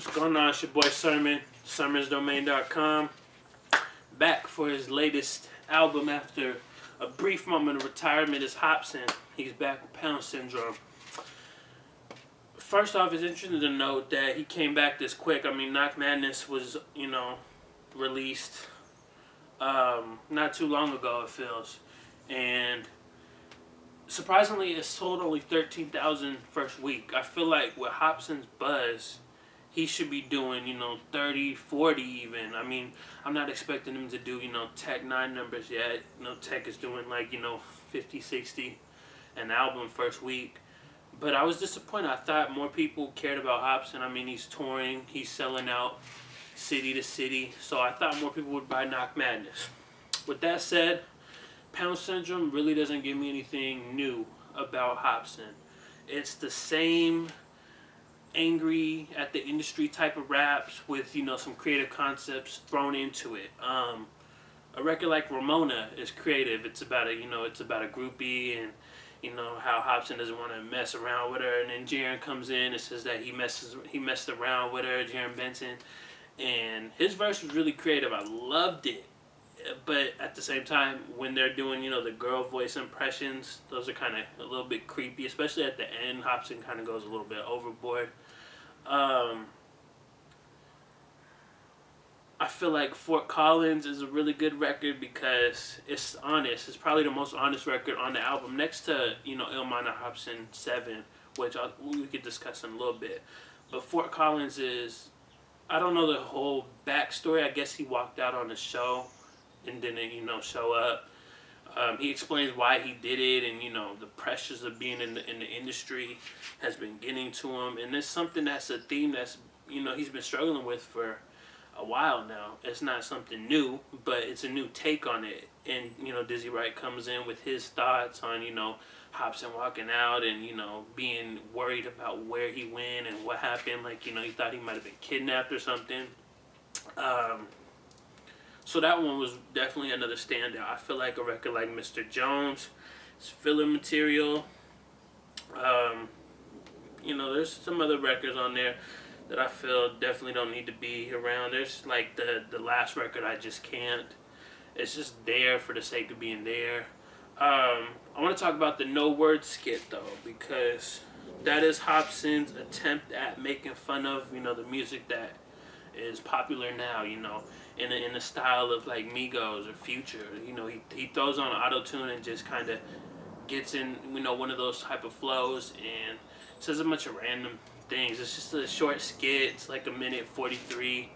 What's going on? It's your boy Sermon, sermonsdomain.com. Back for his latest album after a brief moment of retirement is Hopsin. He's back with Pound Syndrome. First off, it's interesting to note that he came back this quick. I mean, Knock Madness was, released not too long ago, it feels. And surprisingly, it sold only 13,000 first week. I feel like with Hopsin's buzz, he should be doing, 30, 40 even. I mean, I'm not expecting him to do, Tech 9 numbers yet. Tech is doing like, 50, 60 an album first week. But I was disappointed. I thought more people cared about Hopsin. I mean, he's touring. He's selling out city to city. So I thought more people would buy Knock Madness. With that said, Pound Syndrome really doesn't give me anything new about Hopsin. It's the same angry at the industry type of raps with some creative concepts thrown into it. A record like Ramona is creative. It's about a groupie and how Hopsin doesn't want to mess around with her, and then Jaren comes in and says that he messed around with her, Jaren Benson, and his verse was really creative. I loved it. But at the same time, when they're doing, the girl voice impressions, those are kind of a little bit creepy, especially at the end. Hopsin kind of goes a little bit overboard. I feel like Fort Collins is a really good record because it's honest. It's probably the most honest record on the album, next to, Illmind Hopsin 7, which we could discuss in a little bit. But Fort Collins is, I don't know the whole backstory. I guess he walked out on the show and didn't, show up. He explains why he did it, and the pressures of being in the industry has been getting to him, and it's something that's a theme that's he's been struggling with for a while now. It's not something new, but it's a new take on it. And Dizzy Wright comes in with his thoughts on Hopsin walking out and being worried about where he went and what happened. Like he thought he might have been kidnapped or something. So that one was definitely another standout. I feel like a record like Mr. Jones is filler material. There's some other records on there that I feel definitely don't need to be around. There's like the last record, I Just Can't. It's just there for the sake of being there. I want to talk about the No Word skit though, because that is Hopsin's attempt at making fun of the music that is popular now, in the style of like Migos or Future. He throws on auto-tune and just kind of gets in, one of those type of flows and says a bunch of random things. It's just a short skit. It's like a minute 43.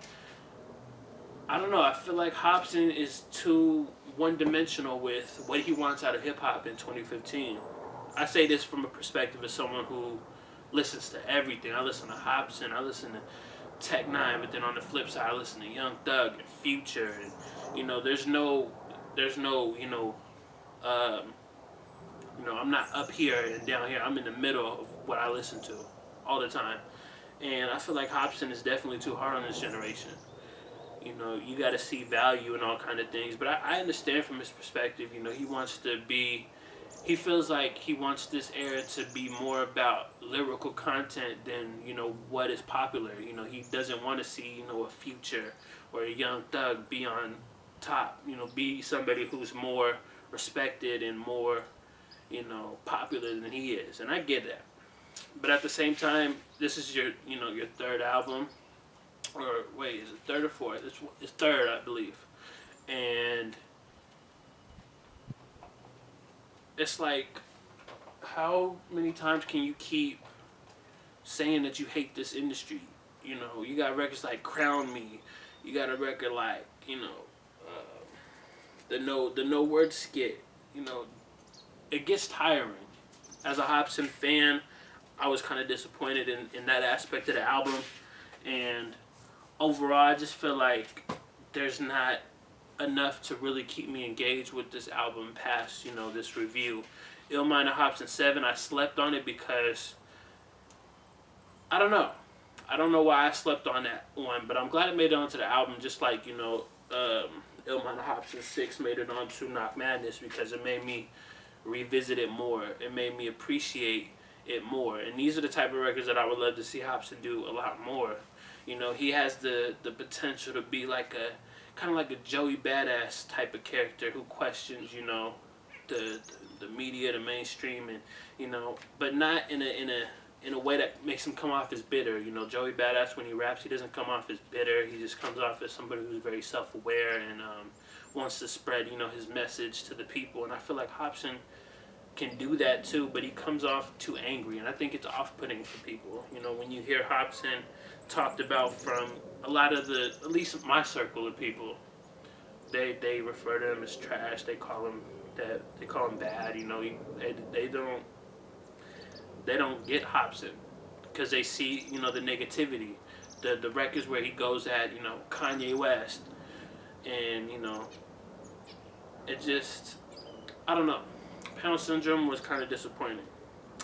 I don't know. I feel like Hopsin is too one-dimensional with what he wants out of hip-hop in 2015. I say this from a perspective of someone who listens to everything. I listen to Hopsin. I listen to Tech 9, but then on the flip side, I listen to Young Thug and Future, and there's no, I'm not up here and down here. I'm in the middle of what I listen to all the time, and I feel like Hopsin is definitely too hard on this generation. You got to see value in all kind of things, but I understand from his perspective. He wants to be. He feels like he wants this era to be more about lyrical content than, what is popular. He doesn't want to see, a Future or a Young Thug be on top, be somebody who's more respected and more, popular than he is. And I get that. But at the same time, this is your, your third album. Or wait, is it third or fourth? It's third, I believe. And it's like, how many times can you keep saying that you hate this industry? You got records like Crown Me. You got a record like, the No Word skit. It gets tiring. As a Hopsin fan, I was kind of disappointed in that aspect of the album. And overall, I just feel like there's not enough to really keep me engaged with this album past, this review. Illmind Hopsin 7, I slept on it because I don't know. I don't know why I slept on that one, but I'm glad it made it onto the album, just like, Illmind Hopsin 6 made it onto Knock Madness, because it made me revisit it more. It made me appreciate it more. And these are the type of records that I would love to see Hopsin do a lot more. You know, he has the potential to be like a kind of like a Joey Badass type of character who questions, you know, the the media, the mainstream, and you know, but not in a way that makes him come off as bitter. You know, Joey Badass when he raps, he doesn't come off as bitter. He just comes off as somebody who's very self-aware and wants to spread, you know, his message to the people. And I feel like Hopsin can do that too, but he comes off too angry, and I think it's off-putting for people. You know, when you hear Hopsin talked about from a lot of the, at least my circle of people, they refer to him as trash. They call him that. They call him bad. You know, they don't get Hopsin because they see, you know, the negativity, the records where he goes at, you know, Kanye West, and you know, it just, I don't know. Pound Syndrome was kind of disappointing.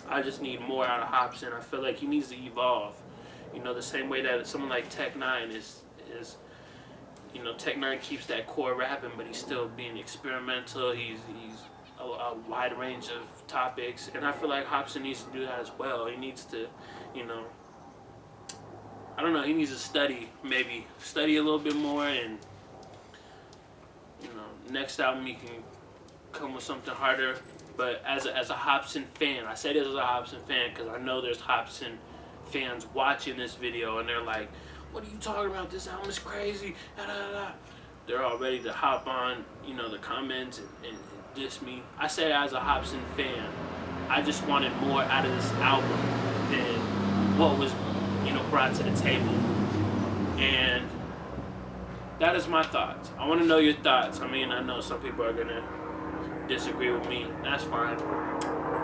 I just need more out of Hopsin. I feel like he needs to evolve. You know, the same way that someone like Tech Nine is you know, Tech Nine keeps that core rapping, but he's still being experimental. He's a wide range of topics, and I feel like Hopsin needs to do that as well. He needs to, you know, I don't know. He needs to study a little bit more, and you know, next album he can come with something harder. But as a Hopsin fan, I say this as a Hopsin fan because I know there's Hopsin fans watching this video, and they're like, "What are you talking about? This album is crazy." Da, da, da, da. They're all ready to hop on, you know, the comments and diss me. I say as a Hopsin fan, I just wanted more out of this album than what was, you know, brought to the table. And that is my thoughts. I want to know your thoughts. I mean, I know some people are gonna disagree with me. That's fine.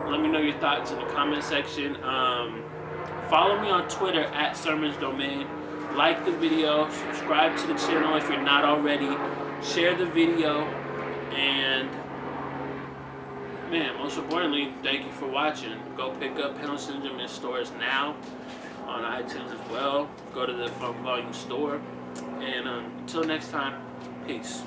Let me know your thoughts in the comment section. Follow me on Twitter at Sermons Domain. Like the video, subscribe to the channel if you're not already, share the video, and man, most importantly, thank you for watching. Go pick up Pound Syndrome in stores now, on iTunes as well. Go to the Funk Volume store, and until next time, peace.